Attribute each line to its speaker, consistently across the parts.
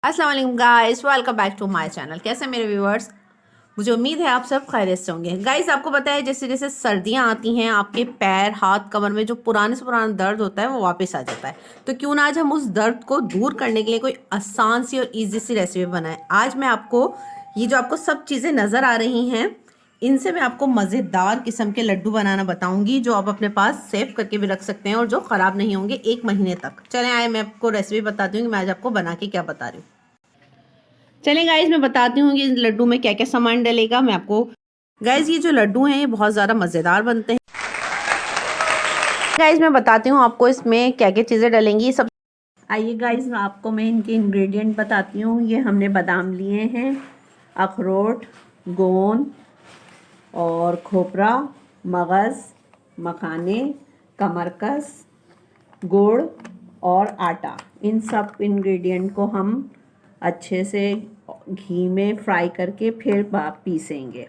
Speaker 1: अस्सलाम वालेकुम guys, welcome back to my channel. कैसे मेरे व्यूअर्स, मुझे उम्मीद है आप सब खैरियत से होंगे। गाइस आपको पता है जैसे जैसे सर्दियां आती हैं आपके पैर हाथ कमर में जो पुराने से पुराना दर्द होता है वो वापस आ जाता है। तो क्यों ना आज हम उस दर्द को दूर करने के लिए कोई आसान सी और ईजी सी रेसिपी बनाएं। आज मैं आपको ये जो आपको सब चीज़ें नज़र आ रही हैं इनसे मैं आपको मज़ेदार किस्म के लड्डू बनाना बताऊंगी जो आप अपने पास सेव करके भी रख सकते हैं और जो ख़राब नहीं होंगे 1 महीने तक। चलें आए मैं आपको रेसिपी बताती हूँ कि मैं आज आपको बना के क्या बता रही हूँ। चलें गाइज मैं बताती हूँ कि इस लड्डू में क्या क्या सामान डलेगा। मैं आपको गाइज ये जो लड्डू हैं ये बहुत ज़्यादा मज़ेदार बनते हैं। गाइज मैं बताती हूँ आपको इसमें क्या क्या चीज़ें डलेंगी। सब आइए गाइज आपको मैं इनके इंग्रेडिएंट बताती हूँ। ये हमने बादाम लिए हैं, अखरोट, गोंद और खोपरा, मगज़, मखाने, कमरकस, गुड़ और आटा। इन सब इंग्रेडिएंट को हम अच्छे से घी में फ्राई करके फिर पीसेंगे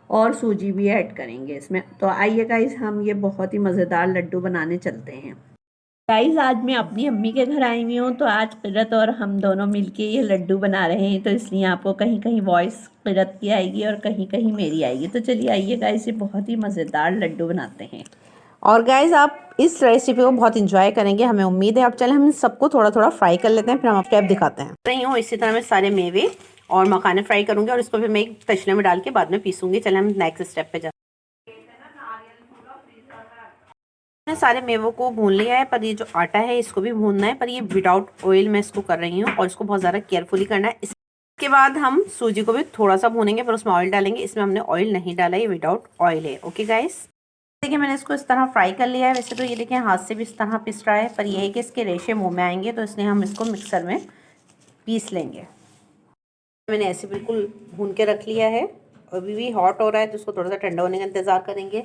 Speaker 1: और सूजी भी ऐड करेंगे इसमें। तो आइए गाइस हम ये बहुत ही मज़ेदार लड्डू बनाने चलते हैं। गाइस आज मैं अपनी अम्मी के घर आई हुई हूँ, तो आज किरत और हम दोनों मिलके ये लड्डू बना रहे हैं, तो इसलिए आपको कहीं कहीं वॉइस किरत की आएगी और कहीं कहीं मेरी आएगी। तो चलिए आइए गाइस ये बहुत ही मज़ेदार लड्डू बनाते हैं और गाइज आप इस रेसिपी को बहुत इंजॉय करेंगे, हमें उम्मीद है। अब चलें हम सबको थोड़ा थोड़ा फ्राई कर लेते हैं, फिर हम आपको स्टेप दिखाते हैं। रही हूँ इसी तरह मैं सारे मेवे और मखाने फ्राई करूंगी और इसको फिर मैं एक तशने में डाल के बाद में पीसूंगी। चलें हम नेक्स्ट स्टेप पे जाते हैं। सारे मेवों को भून लिया है, पर ये जो आटा है इसको भी भूनना है, पर ये विदाउट ऑयल मैं इसको कर रही हूँ और इसको बहुत ज़्यादा केयरफुली करना है। इसके बाद हम सूजी को भी थोड़ा सा भूनेंगे, पर उसमें ऑयल डालेंगे। इसमें हमने ऑयल नहीं डाला, ये विदाउट ऑयल है। ओके गाइस, देखिए मैंने इसको इस तरह फ्राई कर लिया है। वैसे तो ये देखिए हाथ से भी इस तरह पिस रहा है, पर ये है कि इसके रेशे मुंह में आएंगे, तो इसलिए हम इसको मिक्सर में पीस लेंगे। मैंने ऐसे बिल्कुल भून के रख लिया है। अभी भी हॉट हो रहा है, तो इसको थोड़ा सा ठंडा होने का इंतज़ार करेंगे।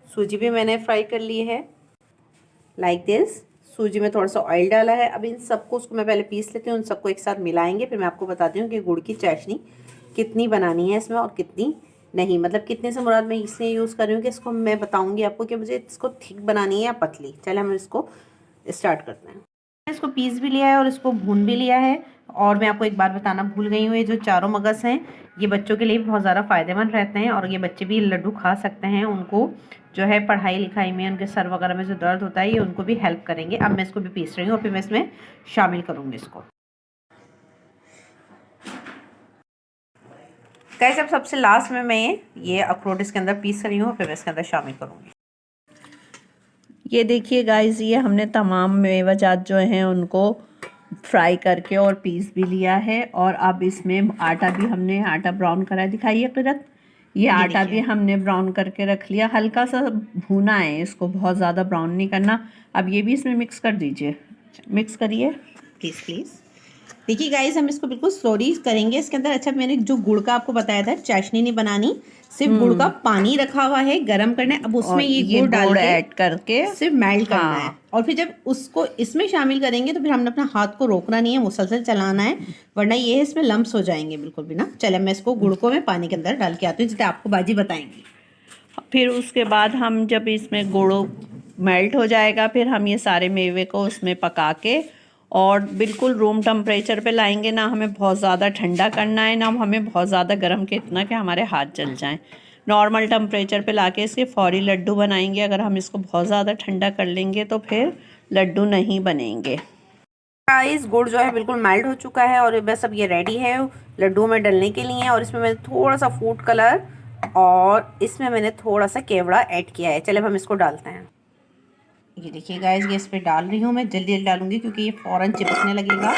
Speaker 1: सूजी भी मैंने फ्राई कर ली है लाइक दिस। सूजी में थोड़ा सा ऑयल डाला है। अब इन सबको उसको मैं पहले पीस लेती हूँ, उन सबको एक साथ मिलाएंगे, फिर मैं आपको बताती हूँ कि गुड़ की चाशनी कितनी बनानी है इसमें और कितनी नहीं। मतलब कितने से मुराद मैं इसलिए यूज़ कर रही हूँ कि इसको मैं बताऊँगी आपको कि मुझे इसको थिक बनानी है या पतली। चले हम इसको स्टार्ट करते हैं। इसको पीस भी लिया है और इसको भून भी लिया है। और मैं आपको एक बात बताना भूल गई हूँ, ये जो चारों मगज़ हैं ये बच्चों के लिए बहुत ज़्यादा फ़ायदेमंद रहते हैं और ये बच्चे भी लड्डू खा सकते हैं। उनको जो है पढ़ाई लिखाई में, उनके सर वगैरह में जो दर्द होता है ये उनको भी हेल्प करेंगे। अब मैं इसको भी पीस रही हूँ और फिर मैं इसमें शामिल करूँगी इसको। गाइस अब सबसे लास्ट में मैं ये अखरोट इसके अंदर पीस रही हूँ, फिर मैं इसके अंदर शामिल करूँगी।
Speaker 2: ये देखिए गाइस ये हमने तमाम मेवाजात जो हैं उनको फ्राई करके और पीस भी लिया है। और अब इसमें आटा भी हमने आटा ब्राउन करा, दिखाइए किरत। ये आटा भी हमने ब्राउन करके रख लिया, हल्का सा भूना है इसको, बहुत ज़्यादा ब्राउन नहीं करना। अब ये भी इसमें मिक्स कर दीजिए, मिक्स करिए
Speaker 1: प्लीज़ प्लीज़। देखिए गाइस हम इसको बिल्कुल स्लोली करेंगे इसके अंदर। अच्छा मैंने जो गुड़ का आपको बताया था चाशनी नहीं बनानी, सिर्फ गुड़ का पानी रखा हुआ है गरम करने। अब उसमें ये गुड़ डाल के
Speaker 2: ऐड करके
Speaker 1: सिर्फ मेल्ट करना है और फिर जब उसको इसमें शामिल करेंगे तो फिर हमने अपना हाथ को रोकना नहीं है, मुसलसल चलाना है, वरना ये है इसमें लम्स हो जाएंगे बिल्कुल भी ना। चले मैं इसको गुड़ को मैं पानी के अंदर डाल के आती हूँ, जिससे आपको बाजी बताएंगी।
Speaker 2: फिर उसके बाद हम जब इसमें गुड़ मेल्ट हो जाएगा, फिर हम ये सारे मेवे को उसमें पका के और बिल्कुल रूम टेम्परेचर पे लाएंगे। ना हमें बहुत ज़्यादा ठंडा करना है, ना हमें बहुत ज़्यादा गर्म के इतना कि हमारे हाथ जल जाएं। नॉर्मल टेम्परेचर पे लाके इसके फौरी लड्डू बनाएंगे। अगर हम इसको बहुत ज़्यादा ठंडा कर लेंगे तो फिर लड्डू नहीं बनेंगे।
Speaker 1: गाइस गुड़ जो है बिल्कुल मेल्ट हो चुका है और बस अब ये रेडी है लड्डू में डलने के लिए। और इसमें मैंने थोड़ा सा फूड कलर और इसमें मैंने थोड़ा सा केवड़ा ऐड किया है। चले अब हम इसको डालते हैं। ये देखिए गाइस ये इस पर डाल रही हूँ मैं, जल्दी जल्दी डालूंगी क्योंकि ये फ़ौरन चिपकने लगेगा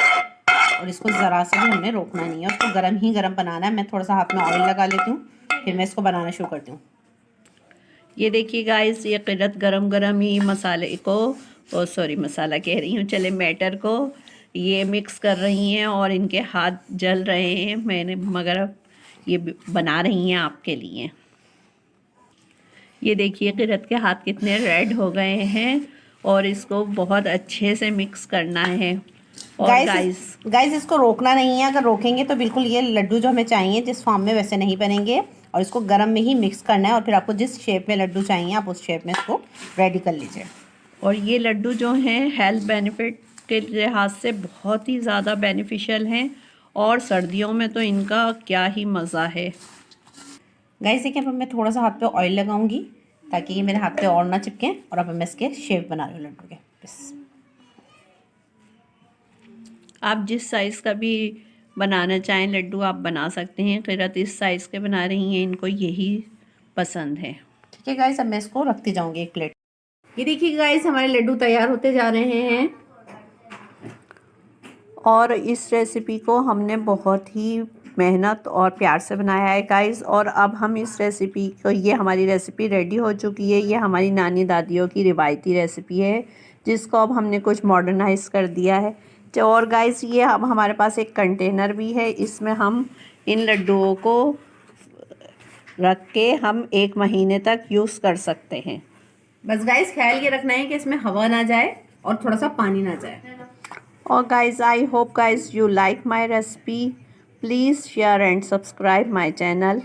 Speaker 1: और इसको ज़रा सा भी हमने रोकना नहीं है, उसको गर्म ही गर्म बनाना है। मैं थोड़ा सा हाथ में ऑयल लगा लेती हूँ, फिर मैं इसको बनाना शुरू करती हूँ।
Speaker 2: ये देखिए गाइस ये किरत गरम गरम ही मसाले को, ओ सॉरी मसाला कह रही हूँ, चले मैटर को ये मिक्स कर रही हैं और इनके हाथ जल रहे हैं। मैंने मगर ये बना रही हैं आपके लिए। ये देखिए किरत के हाथ कितने रेड हो गए हैं और इसको बहुत अच्छे से मिक्स करना है। और
Speaker 1: गाइस इसको रोकना नहीं है, अगर रोकेंगे तो बिल्कुल ये लड्डू जो हमें चाहिए जिस फॉर्म में वैसे नहीं बनेंगे। और इसको गर्म में ही मिक्स करना है और फिर आपको जिस शेप में लड्डू चाहिए आप उस शेप में इसको रेडी कर लीजिए।
Speaker 2: और ये लड्डू जो हैं हेल्थ बेनिफिट के लिहाज से बहुत ही ज़्यादा बेनिफिशियल हैं और सर्दियों में तो इनका क्या ही मज़ा है।
Speaker 1: गाइस देखिए, अब मैं थोड़ा सा हाथ पे ऑयल लगाऊंगी ताकि ये मेरे हाथ पे और ना चिपके। और अब मैं इसके शेप बना रही हूँ लड्डू के। बस
Speaker 2: आप जिस साइज़ का भी बनाना चाहें लड्डू आप बना सकते हैं। किरत इस साइज़ के बना रही हैं, इनको यही पसंद है।
Speaker 1: ठीक है गाइस, अब मैं इसको रखती जाऊंगी एक प्लेट। ये देखिए गाइस, हमारे लड्डू तैयार होते जा रहे हैं।
Speaker 2: और इस रेसिपी को हमने बहुत ही मेहनत और प्यार से बनाया है गाइस। और अब हम इस रेसिपी को, ये हमारी रेसिपी रेडी हो चुकी है। ये हमारी नानी दादियों की रिवायती रेसिपी है जिसको अब हमने कुछ मॉडर्नाइज कर दिया है। और गाइस ये अब हमारे पास एक कंटेनर भी है, इसमें हम इन लड्डुओं को रख के हम 1 महीने तक यूज़ कर सकते हैं।
Speaker 1: बस गाइस ख्याल ये रखना है कि इसमें हवा ना जाए और थोड़ा सा पानी ना जाए।
Speaker 2: और guys, I hope guys you like my recipe. Please share and subscribe my channel.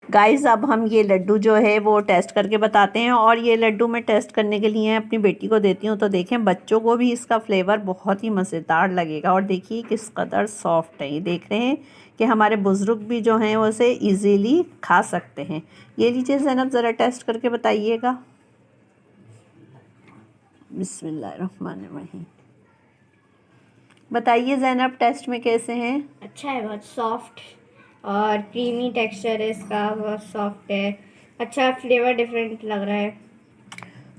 Speaker 2: Guys अब हम ये लड्डू जो है वो टेस्ट करके बताते हैं। और ये लड्डू मैं टेस्ट करने के लिए अपनी बेटी को देती हूँ, तो देखें बच्चों को भी इसका फ्लेवर बहुत ही मज़ेदार लगेगा। और देखिए किस कदर सॉफ्ट है। ये देख रहे हैं कि हमारे बुज़ुर्ग भी जो हैं वो इसे ईज़िली खा सकते हैं। ये लीजिए ज़ैनब, ज़रा टेस्ट करके बताइएगा। बिस्मिल्लाहिर्रहमानिर्रहीम। बताइए ज़ैनब, टेस्ट में कैसे हैं?
Speaker 3: अच्छा है, बहुत सॉफ्ट और क्रीमी टेक्सचर है इसका, बहुत सॉफ्ट है। अच्छा फ्लेवर डिफरेंट लग रहा है।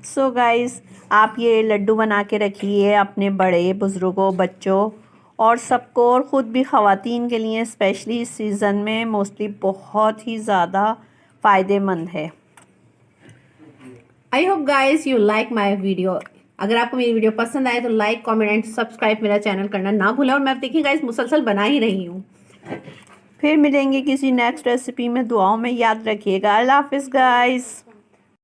Speaker 2: सो गाइस, आप ये लड्डू बना के रखिए अपने बड़े बुज़ुर्गों, बच्चों और सबको, और ख़ुद भी ख़वातीन के लिए स्पेशली इस सीज़न में मोस्टली बहुत ही ज़्यादा फ़ायदेमंद है।
Speaker 1: I hope guys you like my video. अगर आपको मेरी वीडियो पसंद आए तो लाइक, कमेंट एंड सब्सक्राइब मेरा चैनल करना ना भूलें। और मैं देखिए गाइस मुसलसल बना ही रही हूँ।
Speaker 2: फिर मिलेंगे किसी नेक्स्ट रेसिपी में। दुआओं में याद रखिएगा। अल्लाह हाफ़िज़ गाइस।